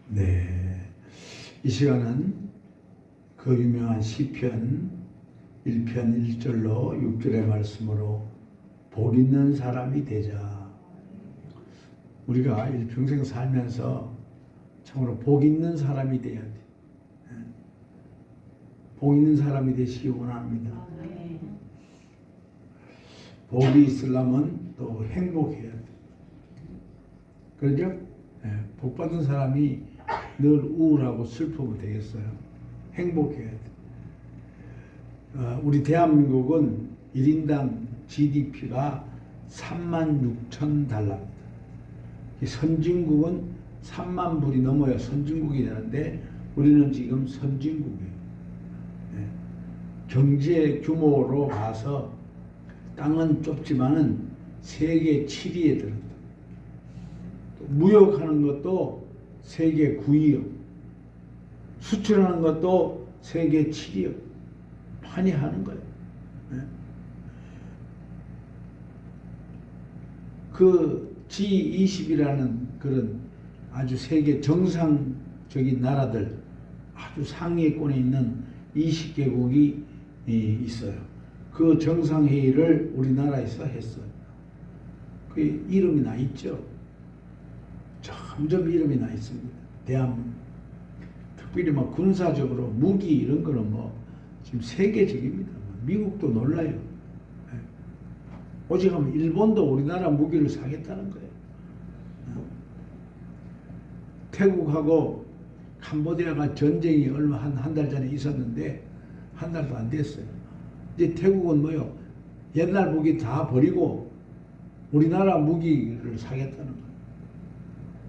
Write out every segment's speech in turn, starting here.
네, 이 시간은 그 유명한 시편 1편 1절로 6절의 말씀으로 복 있는 사람이 되자. 우리가 일평생 살면서 참으로 복 있는 사람이 돼야 돼. 복 있는 사람이 되시기 원합니다. 복이 있으려면 또 행복해야 돼. 그렇죠? 복 받은 사람이 늘 우울하고 슬프면 되겠어요. 행복해야 돼. 우리 대한민국은 1인당 GDP가 36,000달러입니다. 선진국은 3만 불이 넘어야 선진국이 되는데 우리는 지금 선진국이에요. 경제 규모로 봐서 땅은 좁지만은 세계 7위에 들었다. 무역하는 것도 세계 9위요. 수출하는 것도 세계 7위요. 많이 하는 거예요. 그 G20이라는 그런 아주 세계 정상적인 나라들, 아주 상위권에 있는 20개국이 있어요. 그 정상회의를 우리나라에서 했어요. 그 이름이 나 있죠. 점점 이름이 나 있습니다. 대한민국. 특별히 막 군사적으로 무기 이런 거는 뭐 지금 세계적입니다. 미국도 놀라요. 오직 하면 일본도 우리나라 무기를 사겠다는 거예요. 태국하고 캄보디아가 전쟁이 얼마 한 달 전에 있었는데 한 달도 안 됐어요. 이제 태국은 뭐요? 옛날 무기 다 버리고 우리나라 무기를 사겠다는 거예요.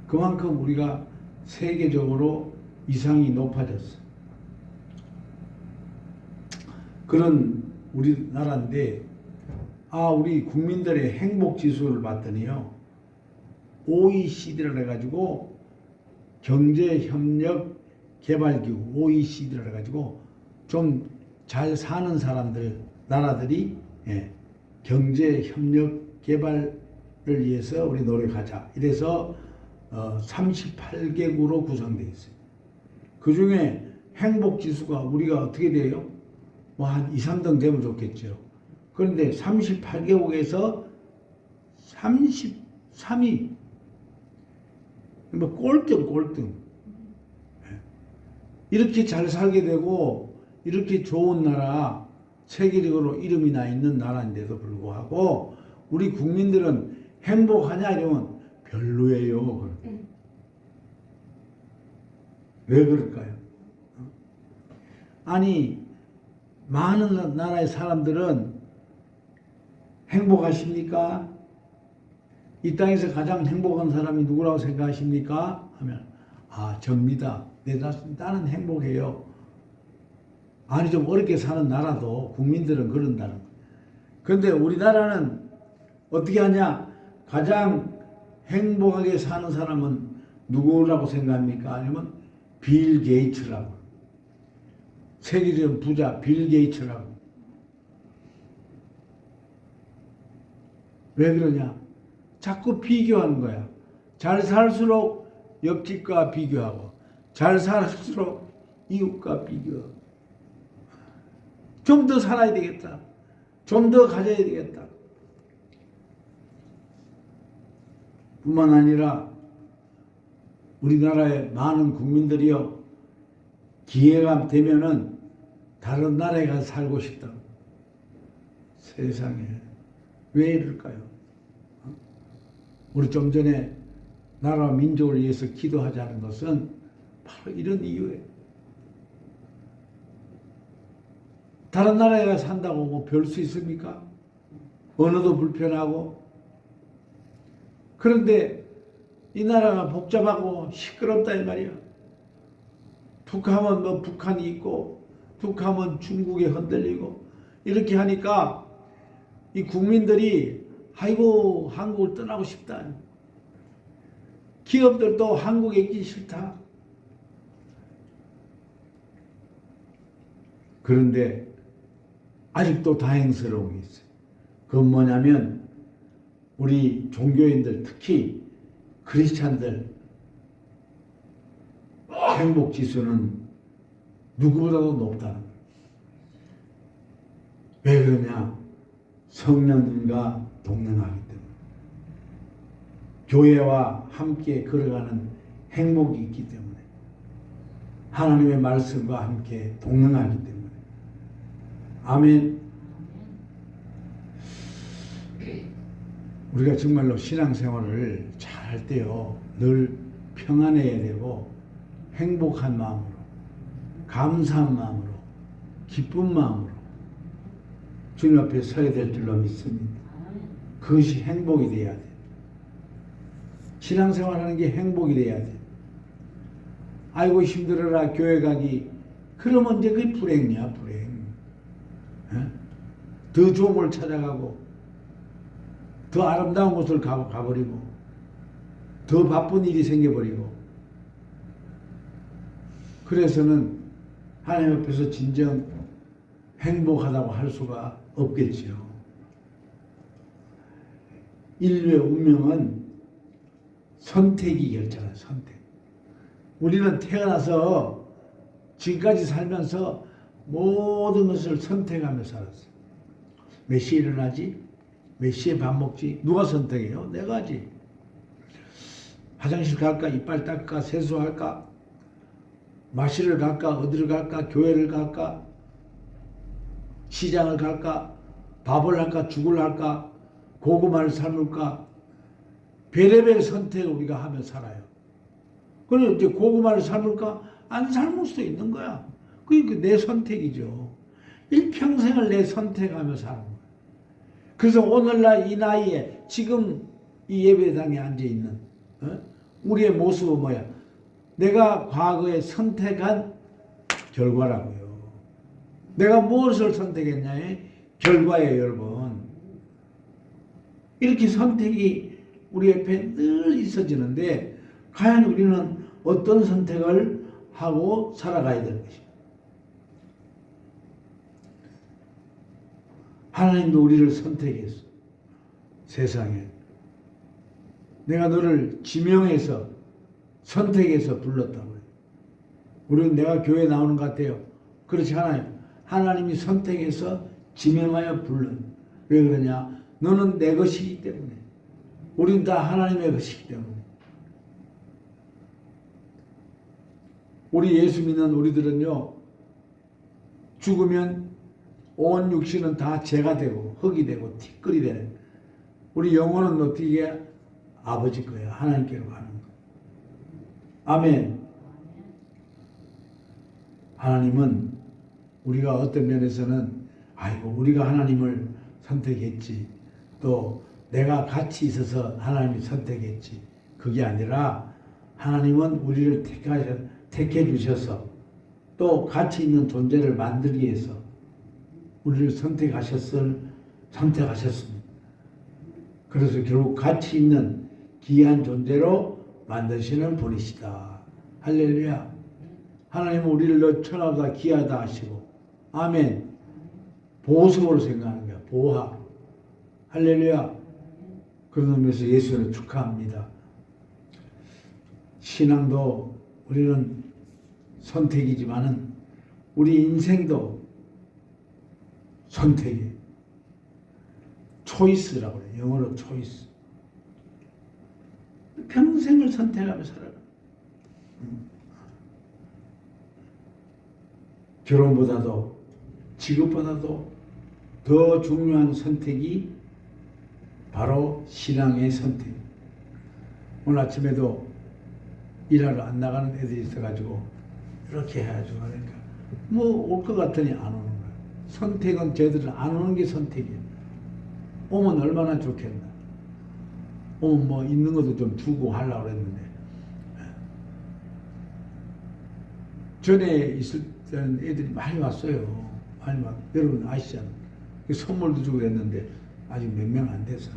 그만큼 우리가 세계적으로 위상이 높아졌어요. 그런 우리나라인데 우리 국민들의 행복 지수를 봤더니요. OECD를 해가지고 경제협력개발기구 OECD를 해가지고 좀 잘 사는 사람들 나라들이 경제협력개발을 위해서 우리 노력하자. 이래서 38개국으로 구성되어 있어요. 그 중에 행복지수가 우리가 어떻게 돼요? 뭐 한 2, 3등 되면 좋겠죠. 그런데 38개국에서 33위. 뭐 꼴등. 이렇게 잘 살게 되고 이렇게 좋은 나라, 세계적으로 이름이 나 있는 나라인데도 불구하고 우리 국민들은 행복하냐 이러면 별로예요. 왜 그럴까요? 아니 많은 나라의 사람들은 행복하십니까? 이 땅에서 가장 행복한 사람이 누구라고 생각하십니까? 하면 접니다. 나는 행복해요. 아니 좀 어렵게 사는 나라도 국민들은 그런다는 거예요. 그런데 우리나라는 어떻게 하냐? 가장 행복하게 사는 사람은 누구라고 생각합니까? 아니면 빌 게이츠라고. 세계적 부자 빌 게이츠라고. 왜 그러냐? 자꾸 비교하는 거야. 잘 살수록 옆집과 비교하고 잘 살수록 이웃과 비교하고 좀 더 살아야 되겠다. 좀 더 가져야 되겠다. 뿐만 아니라 우리나라의 많은 국민들이요. 기회가 되면은 다른 나라에 가서 살고 싶다. 세상에. 왜 이럴까요? 우리 좀 전에 나라와 민족을 위해서 기도하자는 것은 바로 이런 이유예요. 다른 나라에 가서 산다고 뭐 별 수 있습니까? 언어도 불편하고. 그런데 이 나라가 복잡하고 시끄럽다 이 말이야. 툭하면 뭐 북한이 있고 툭하면 중국에 흔들리고 이렇게 하니까 이 국민들이 아이고 한국을 떠나고 싶다. 기업들도 한국에 있기 싫다. 그런데 아직도 다행스러운 게 있어요. 그건 뭐냐면 우리 종교인들 특히 크리스찬들 행복 지수는 누구보다도 높다는 거예요. 왜 그러냐? 성령님과 동행하기 때문에. 교회와 함께 걸어가는 행복이 있기 때문에. 하나님의 말씀과 함께 동행하기 때문에. 아멘. 우리가 정말로 신앙생활을 잘 할 때요, 늘 평안해야 되고 행복한 마음으로, 감사한 마음으로, 기쁜 마음으로 주님 앞에 서야 될 줄로 믿습니다. 그것이 행복이 돼야 돼. 신앙생활하는 게 행복이 돼야 돼. 아이고 힘들어라 교회 가기, 그러면 이제 그게 불행이야, 불행. 더 좋은 걸 찾아가고 더 아름다운 곳을 가버리고 더 바쁜 일이 생겨버리고, 그래서는 하나님 앞에서 진정 행복하다고 할 수가 없겠지요. 인류의 운명은 선택이 결정해요. 선택. 우리는 태어나서 지금까지 살면서 모든 것을 선택하며 살았어요. 몇 시에 일어나지? 몇 시에 밥 먹지? 누가 선택해요? 내가 하지. 화장실 갈까? 이빨 닦을까? 세수할까? 마실을 갈까? 어디를 갈까? 교회를 갈까? 시장을 갈까? 밥을 할까? 죽을 할까? 고구마를 삶을까? 별의별 선택을 우리가 하며 살아요. 그래서 이제 고구마를 삶을까? 안 삶을 수도 있는 거야. 그게 내 선택이죠. 일평생을 내 선택하며 사는 거야. 그래서 오늘날 이 나이에 지금 이 예배당에 앉아있는 우리의 모습은 뭐야? 내가 과거에 선택한 결과라고요. 내가 무엇을 선택했냐에 결과예요, 여러분. 이렇게 선택이 우리 옆에 늘 있어지는데 과연 우리는 어떤 선택을 하고 살아가야 될 것인가? 하나님도 우리를 선택했어. 세상에. 내가 너를 지명해서 선택해서 불렀다고요. 우리는 내가 교회에 나오는 것 같아요. 그렇지 않아요. 하나님이 선택해서 지명하여 불른. 왜 그러냐? 너는 내 것이기 때문에. 우린 다 하나님의 것이기 때문에. 우리 예수 믿는 우리들은요, 죽으면 온 육신은 다 죄가 되고 흙이 되고 티끌이 되는, 우리 영혼은 어떻게 아버지 거야. 하나님께로 가는 거. 아멘. 하나님은 우리가 어떤 면에서는 아이고 우리가 하나님을 선택했지, 또 내가 같이 있어서 하나님이 선택했지, 그게 아니라 하나님은 우리를 택해 주셔서 또 가치 있는 존재를 만들기 위해서 우리를 선택하셨습니다. 그래서 결국 가치 있는 귀한 존재로 만드시는 분이시다. 할렐루야. 하나님은 우리를 천하보다 귀하다 하시고, 아멘. 보석으로 생각하는 거야. 보화. 할렐루야. 그런 의미에서 예수를 축하합니다. 신앙도 우리는 선택이지만은 우리 인생도 선택이에요. 초이스라고 그래요. 영어로 초이스. 평생을 선택하며 살아가. 결혼보다도 직업보다도 더 중요한 선택이 바로 신앙의 선택. 오늘 아침에도 일하러 안 나가는 애들이 있어가지고 이렇게 해가지고 그러니까 뭐 올 것 같더니 안 오는 거야. 선택은 쟤들은 안 오는 게 선택이야. 오면 얼마나 좋겠나. 오면 뭐 있는 것도 좀 주고 하려고 그랬는데, 전에 있을 때는 애들이 많이 왔어요. 많이 막 여러분 아시잖아요. 선물도 주고 그랬는데 아직 몇 명 안 돼서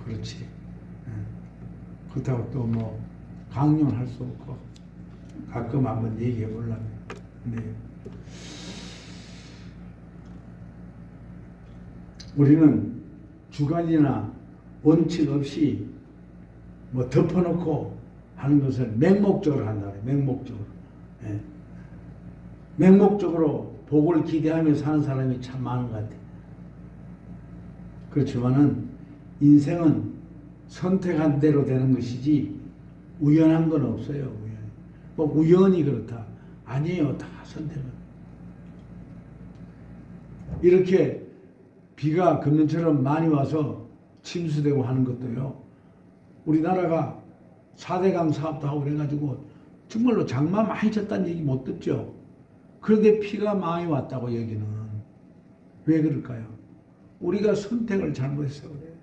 그렇지. 그렇다고 또 뭐 강요할 수 없고 가끔 한번 얘기해 보려면. 네. 우리는 주관이나 원칙 없이 뭐 덮어놓고 하는 것을 맹목적으로 한다. 맹목적으로. 예. 맹목적으로 복을 기대하며 사는 사람이 참 많은 것 같아요. 그렇지만은 인생은 선택한 대로 되는 것이지 우연한 건 없어요. 뭐 우연히 그렇다. 아니에요. 다 선택은. 이렇게 비가 금년처럼 많이 와서 침수되고 하는 것도요. 우리나라가 4대강 사업도 하고 그래가지고 정말로 장마 많이 쳤다는 얘기 못 듣죠. 그런데 비가 많이 왔다고 여기는. 왜 그럴까요? 우리가 선택을 잘못해서 그래요.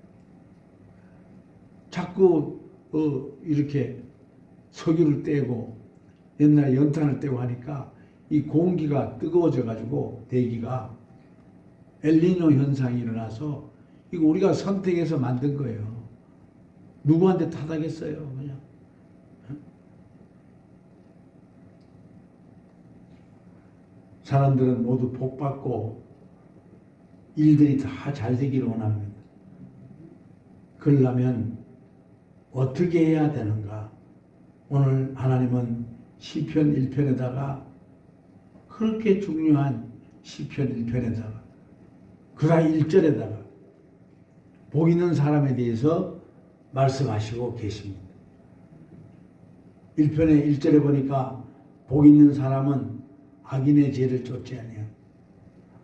자꾸 이렇게 석유를 떼고 옛날에 연탄을 떼고 하니까 이 공기가 뜨거워져 가지고 대기가 엘니뇨 현상이 일어나서 이거 우리가 선택해서 만든 거예요. 누구한테 탓하겠어요, 그냥. 사람들은 모두 복 받고 일들이 다 잘 되기를 원합니다. 그러려면 어떻게 해야 되는가? 오늘 하나님은 시편 1편에다가 그렇게 중요한 시편 1편에다가 그다음 1절에다가 복 있는 사람에 대해서 말씀하시고 계십니다. 1편의 1절에 보니까 복 있는 사람은 악인의 죄를 쫓지 아니하고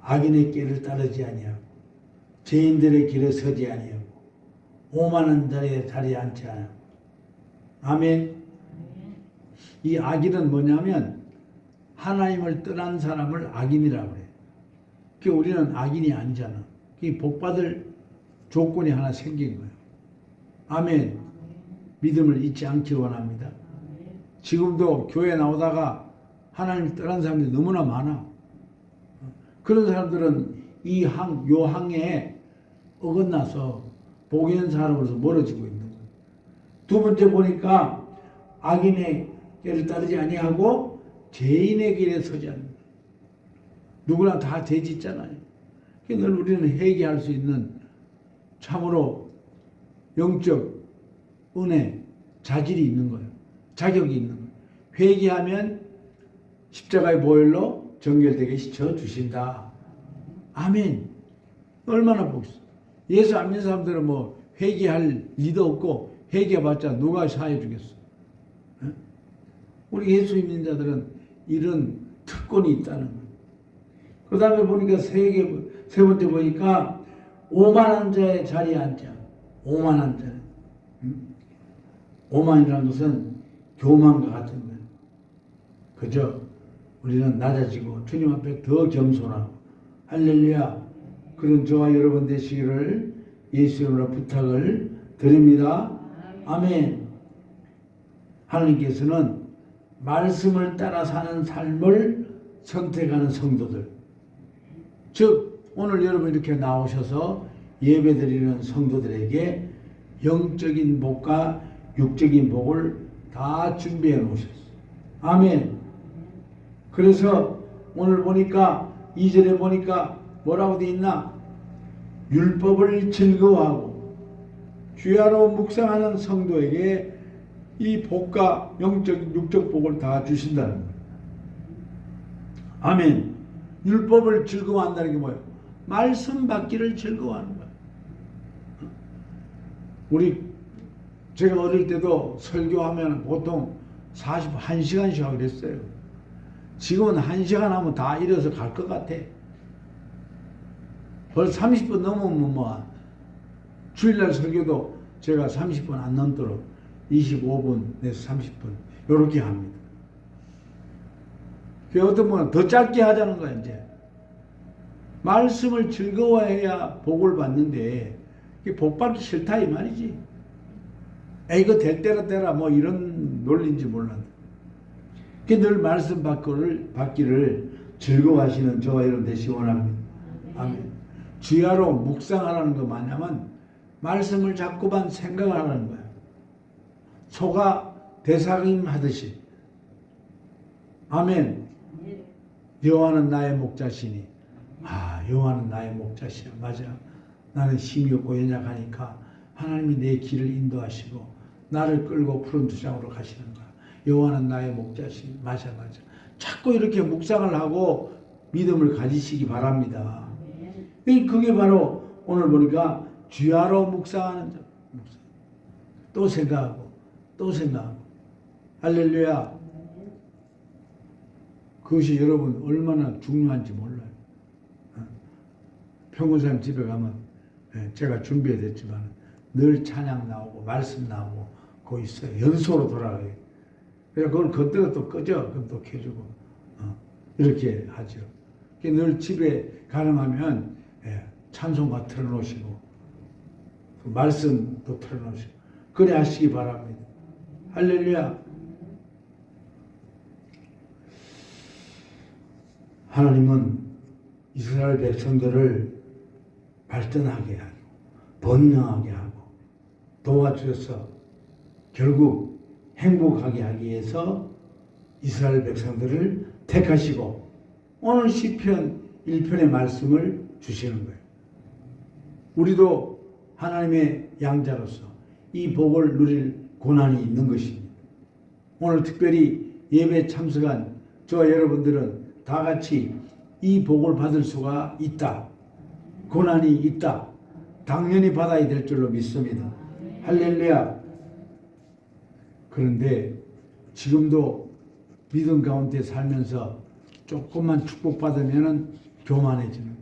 악인의 길을 따르지 아니하고 죄인들의 길에 서지 아니하고 오만한 자리에 자리에 앉지 않아요. 아멘. 이 악인은 뭐냐면 하나님을 떠난 사람을 악인이라고 해요. 그러니까 우리는 악인이 아니잖아. 이 복받을 조건이 하나 생긴 거예요. 아멘. 믿음을 잊지 않기 원합니다. 지금도 교회 나오다가 하나님을 떠난 사람들이 너무나 많아. 그런 사람들은 요 항에 어긋나서 복 있는 사람으로서 멀어지고 있는 거예요. 두 번째 보니까 악인의 길을 따르지 아니하고 죄인의 길에 서지 않는다. 누구나 다 죄 짓잖아요. 늘 우리는 회개할 수 있는 참으로 영적 은혜, 자질이 있는 거예요. 자격이 있는 거예요. 회개하면 십자가의 보혈로 정결되게 씻어주신다. 아멘. 얼마나 복있어. 예수 안 믿는 사람들은 뭐 회개할 리도 없고 회개해봤자 누가 사해 주겠어. 우리 예수 믿는 자들은 이런 특권이 있다는 거예요. 그 다음에 보니까 세 번째 보니까 오만한 자의 자리에 앉자. 오만한 자. 오만이라는 것은 교만과 같은 거예요. 그저 우리는 낮아지고 주님 앞에 더 겸손하고 할렐루야. 그런 저와 여러분 되시기를 예수 이름으로 부탁을 드립니다. 아멘. 하나님께서는 말씀을 따라 사는 삶을 선택하는 성도들, 즉 오늘 여러분 이렇게 나오셔서 예배드리는 성도들에게 영적인 복과 육적인 복을 다 준비해 놓으셨어요. 아멘. 그래서 오늘 보니까 2절에 보니까 뭐라고 되어 있나? 율법을 즐거워하고 주야로 묵상하는 성도에게 이 복과 영적, 육적 복을 다 주신다는 거예요. 아멘. 율법을 즐거워한다는 게 뭐예요? 말씀 받기를 즐거워하는 거예요. 제가 어릴 때도 설교하면 보통 1시간씩 하고 그랬어요. 지금은 1시간 하면 다 일어서 갈 것 같아. 벌써 30분 넘으면 주일날 설교도 제가 30분 안 넘도록 25분에서 30분 이렇게 합니다. 그 어떤 분은 더 짧게 하자는 거야. 이제 말씀을 즐거워해야 복을 받는데 복 받기 싫다 이 말이지. 이거 될 때라 되라 뭐 이런 논리인지 몰랐는데 늘 말씀 받기를 즐거워하시는 저와 여러분 되시기 원합니다. 아멘. 주야로 묵상하라는 거 뭐냐면 말씀을 자꾸만 생각을 하라는 거야. 소가 대사임 하듯이. 아멘. 여호와는 나의 목자시니. 여호와는 나의 목자시야. 맞아. 나는 힘이 없고 연약하니까 하나님이 내 길을 인도하시고 나를 끌고 푸른 두장으로 가시는 거야. 여호와는 나의 목자시니 마찬가지. 자꾸 이렇게 묵상을 하고 믿음을 가지시기 바랍니다. 그게 바로 오늘 보니까 주야로 묵상하는 자. 또 생각하고 또 생각하고. 할렐루야. 그것이 여러분 얼마나 중요한지 몰라요. 평균사님 집에 가면 제가 준비해뒀지만 늘 찬양 나오고 말씀 나오고 그거 있어요. 연소로 돌아가요. 그래서 그걸 걷다가 또 꺼져. 그럼 또 켜주고 이렇게 하죠. 늘 집에 가능하면 찬송가 틀어놓으시고 말씀도 틀어놓으시고 그래 하시기 바랍니다. 할렐루야. 하나님은 이스라엘 백성들을 발전하게 하고 번영하게 하고 도와주셔서 결국 행복하게 하기 위해서 이스라엘 백성들을 택하시고 오늘 시편 1편의 말씀을 주시는 거예요. 우리도 하나님의 양자로서 이 복을 누릴 고난이 있는 것입니다. 오늘 특별히 예배 참석한 저와 여러분들은 다 같이 이 복을 받을 수가 있다. 고난이 있다. 당연히 받아야 될 줄로 믿습니다. 할렐루야. 그런데 지금도 믿음 가운데 살면서 조금만 축복받으면 교만해지는 거예요.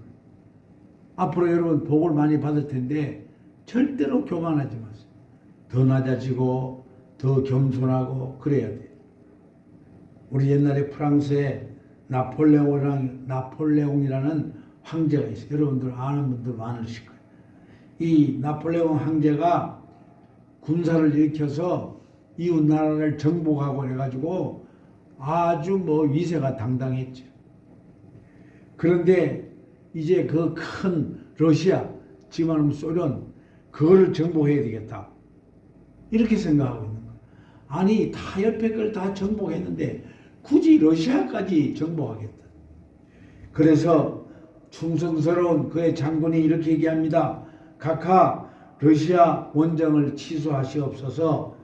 앞으로 여러분 복을 많이 받을 텐데 절대로 교만하지 마세요. 더 낮아지고 더 겸손하고 그래야 돼요. 우리 옛날에 프랑스에 나폴레옹이라는 황제가 있어요. 여러분들 아는 분들 많으실 거예요. 이 나폴레옹 황제가 군사를 일으켜서 이웃 나라를 정복하고 해가지고 아주 위세가 당당했죠. 그런데 이제 그 큰 러시아, 지금 말하면 소련, 그거를 정복해야 되겠다. 이렇게 생각하고 있는 거예요. 아니, 다 옆에 걸 다 정복했는데 굳이 러시아까지 정복하겠다. 그래서 충성스러운 그의 장군이 이렇게 얘기합니다. 각하 러시아 원정을 취소하시옵소서.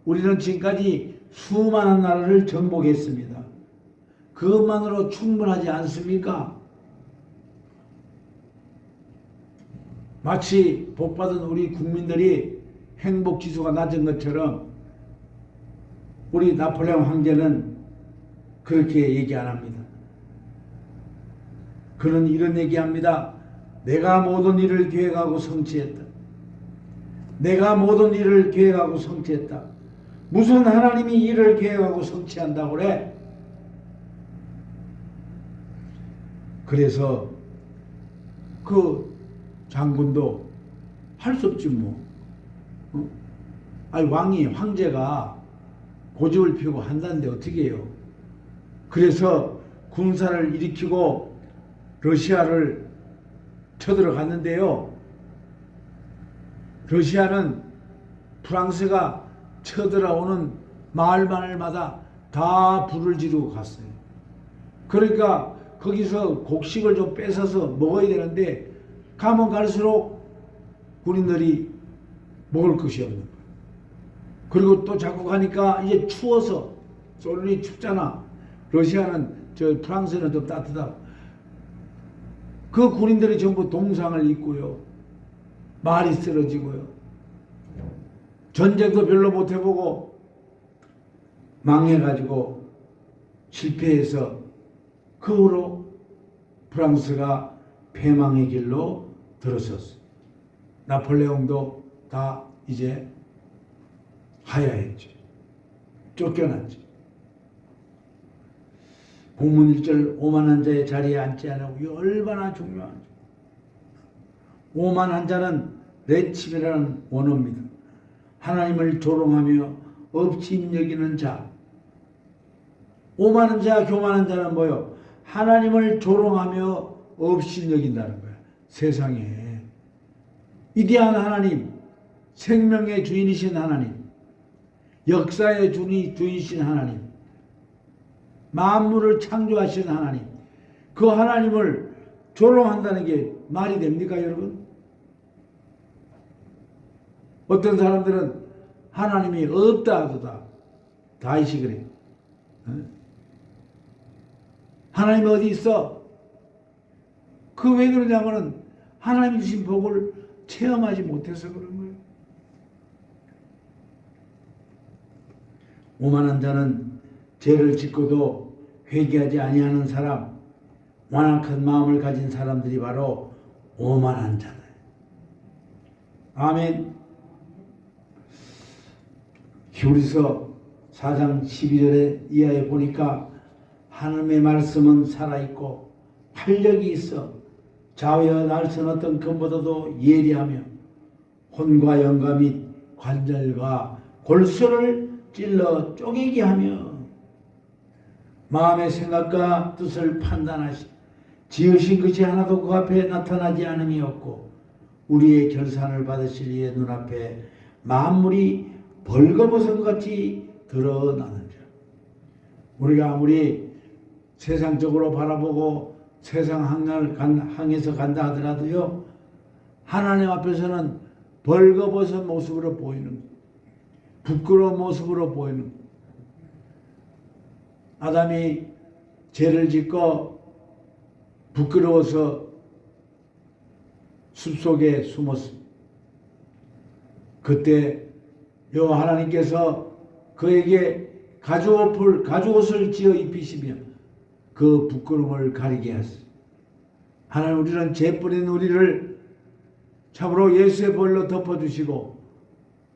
우리는 지금까지 수많은 나라를 정복했습니다. 그것만으로 충분하지 않습니까? 마치 복받은 우리 국민들이 행복지수가 낮은 것처럼 우리 나폴레옹 황제는 그렇게 얘기 안 합니다. 그는 이런 얘기합니다. 내가 모든 일을 계획하고 성취했다. 내가 모든 일을 계획하고 성취했다. 무슨 하나님이 일을 계획하고 성취한다고 그래? 그래서 그 장군도 할 수 없지 뭐. 아니 왕이 황제가 고집을 피우고 한다는데 어떻게 해요? 그래서 군사를 일으키고 러시아를 쳐들어갔는데요. 러시아는 프랑스가 쳐들어오는 마을마을마다 다 불을 지르고 갔어요. 그러니까 거기서 곡식을 좀 뺏어서 먹어야 되는데 가면 갈수록 군인들이 먹을 것이 없는 거예요. 그리고 또 자꾸 가니까 이제 추워서 솔론이 춥잖아. 러시아는 프랑스는 좀 따뜻하고 그 군인들이 전부 동상을 입고요. 말이 쓰러지고요. 전쟁도 별로 못 해보고 망해가지고 실패해서 그 후로 프랑스가 패망의 길로 들어섰어요. 나폴레옹도 다 이제 하야했죠. 쫓겨났죠. 본문 1절 오만한 자의 자리에 앉지 않으고 이 얼마나 중요한지. 오만한 자는 레침이라는 원어입니다. 하나님을 조롱하며 업심 여기는 자. 오만한 자, 교만한 자는 뭐요? 하나님을 조롱하며 업심 여긴다는 거야. 세상에 위대한 하나님, 생명의 주인이신 하나님, 역사의 주인이신 하나님, 만물을 창조하신 하나님, 그 하나님을 조롱한다는 게 말이 됩니까, 여러분? 어떤 사람들은 하나님이 없다 하도다. 다윗이 그래. 하나님 어디 있어? 그 왜 그러냐면은 하나님 주신 복을 체험하지 못해서 그런 거예요. 오만한 자는 죄를 짓고도 회개하지 아니하는 사람, 완악한 마음을 가진 사람들이 바로 오만한 자다. 아멘. 히브리서 4장 12절에 이하에 보니까 하나님의 말씀은 살아있고 활력이 있어 좌우에 날선 어떤 검보다도 예리하며 혼과 영과 및 관절과 골수를 찔러 쪼개게 하며 마음의 생각과 뜻을 판단하시 지으신 것이 하나도 그 앞에 나타나지 않음이 없고 우리의 결산을 받으실 이의 눈앞에 만물이 벌거벗은 같이 드러나는 자. 우리가 아무리 세상적으로 바라보고 세상 항해서 간다 하더라도요, 하나님 앞에서는 벌거벗은 모습으로 보이는, 부끄러운 모습으로 보이는. 아담이 죄를 짓고 부끄러워서 숲속에 숨었습니다. 그때 여호와 하나님께서 그에게 가죽옷을 지어 입히시며 그 부끄러움을 가리게 하셨습니다. 하나님 우리는 죄 뿌린 우리를 참으로 예수의 벌로 덮어주시고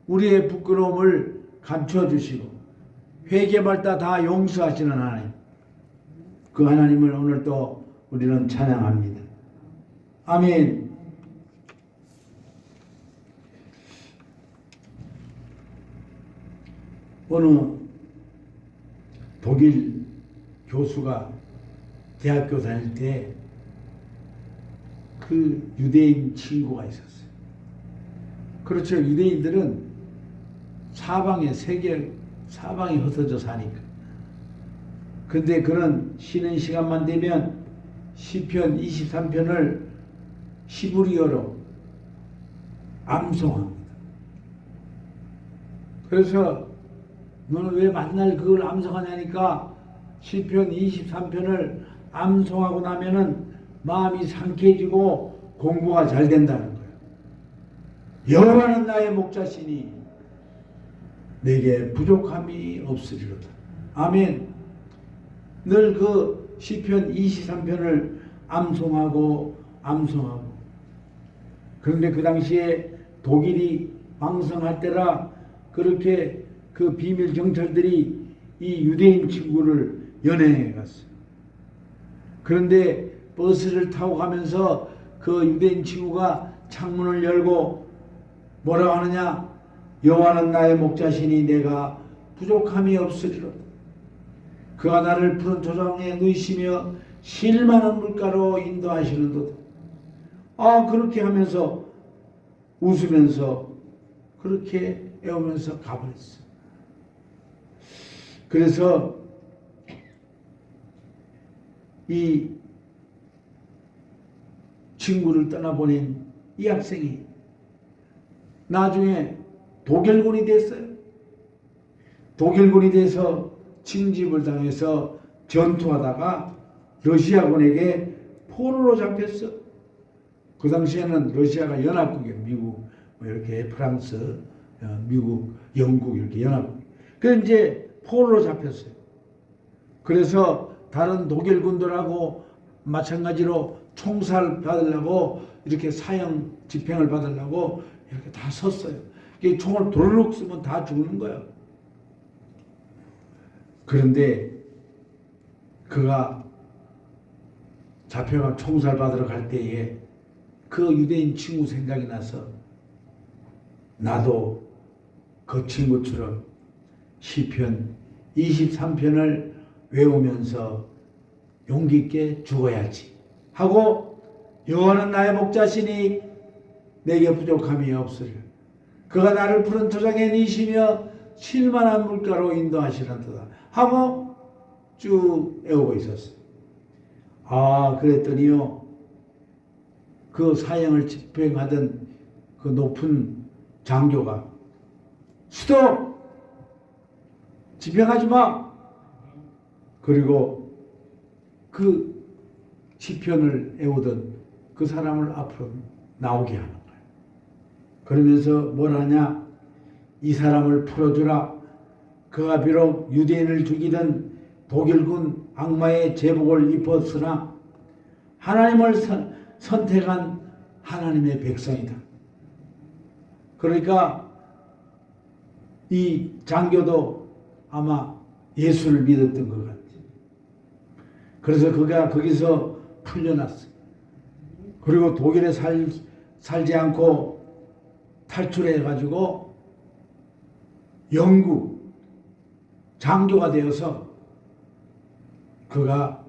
우리의 부끄러움을 감춰주시고 회개받다 다 용서하시는 하나님, 그 하나님을 오늘 또 우리는 찬양합니다. 아멘. 어느 독일 교수가 대학교 다닐 때 그 유대인 친구가 있었어요. 그렇죠. 유대인들은 세계 사방에 흩어져 사니까. 근데 그런 쉬는 시간만 되면 시편 23편을 히브리어로 암송합니다. 그래서 너는 왜 만날 그걸 암송하냐니까 시편 23편을 암송하고 나면은 마음이 상쾌해지고 공부가 잘 된다는 거예요. 여호와는 나의 목자시니 내게 부족함이 없으리로다. 아멘. 늘 그 시편 23편을 암송하고. 그런데 그 당시에 독일이 왕성할 때라 그렇게 그 비밀 경찰들이 이 유대인 친구를 연행해 갔어요. 그런데 버스를 타고 가면서 그 유대인 친구가 창문을 열고 뭐라고 하느냐? 여호와는 나의 목자시니 내가 부족함이 없으리로다. 그가 나를 푸른 토장에 누이시며 쉴만한 물가로 인도하시는도다. 그렇게 하면서 웃으면서 그렇게 애우면서 가버렸어. 그래서 이 친구를 떠나보낸 이 학생이 나중에 독일군이 됐어요. 독일군이 돼서 징집을 당해서 전투하다가 러시아군에게 포로로 잡혔어. 그 당시에는 러시아가 연합국이에요. 미국, 이렇게 프랑스, 미국, 영국 이렇게 연합국. 그래서 이제 포로로 잡혔어요. 그래서 다른 독일군들하고 마찬가지로 총살 받으려고 이렇게 사형 집행을 받으려고 이렇게 다 섰어요. 총을 도르륵 쏘면 다 죽는 거예요. 그런데 그가 잡혀가 총살 받으러 갈 때에 그 유대인 친구 생각이 나서 나도 그 친구처럼 시편 23편을 외우면서 용기 있게 죽어야지 하고 여호와는 나의 목자시니 내게 부족함이 없으리라. 그가 나를 푸른 토장에 니시며 쉴만한 물가로 인도하시는도다 하고 쭉 애우고 있었어요. 그랬더니요, 그 사형을 집행하던 그 높은 장교가 스톱! 집행하지 마. 그리고 그 시편을 애우던 그 사람을 앞으로 나오게 하는 거예요. 그러면서 뭘 하냐? 이 사람을 풀어주라. 그가 비록 유대인을 죽이던 독일군 악마의 제복을 입었으나 하나님을 선택한 하나님의 백성이다. 그러니까 이 장교도 아마 예수를 믿었던 것 같아요. 그래서 그가 거기서 풀려났어요. 그리고 독일에 살지 않고 탈출해가지고 영국 장교가 되어서 그가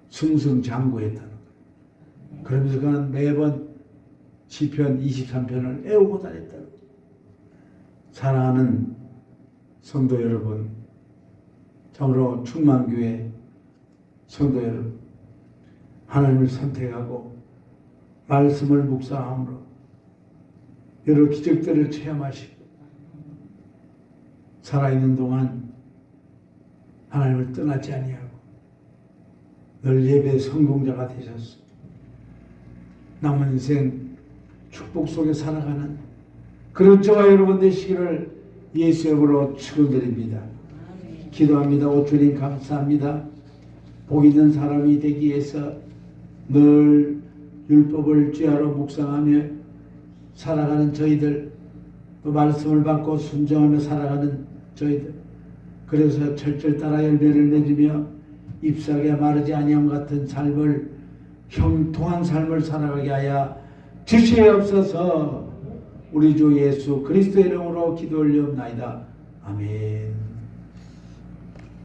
승승장구했다는 거예요. 그러면서 그는 매번 시편 23편을 애우고 다녔다는 거예요. 사랑하는 성도 여러분, 참으로 충만교회 성도 여러분, 하나님을 선택하고 말씀을 묵상함으로 여러 기적들을 체험하시고 살아있는 동안 하나님을 떠나지 아니하고 늘 예배 성공자가 되셨습니다. 남은 인생 축복 속에 살아가는 그런 저와 여러분 되시기를 예수 이름으로 축원드립니다. 기도합니다. 오 주님 감사합니다. 복 있는 사람이 되기 위해서 늘 율법을 쥐하러 묵상하며 살아가는 저희들, 또 말씀을 받고 순종하며 살아가는 저희들, 그래서 철절 따라 열매를 맺으며 잎사귀 마르지 아니함 같은 삶을, 형통한 삶을 살아가게 하여 주시옵소서. 우리 주 예수 그리스도의 이름으로 기도 올리옵나이다. 아멘.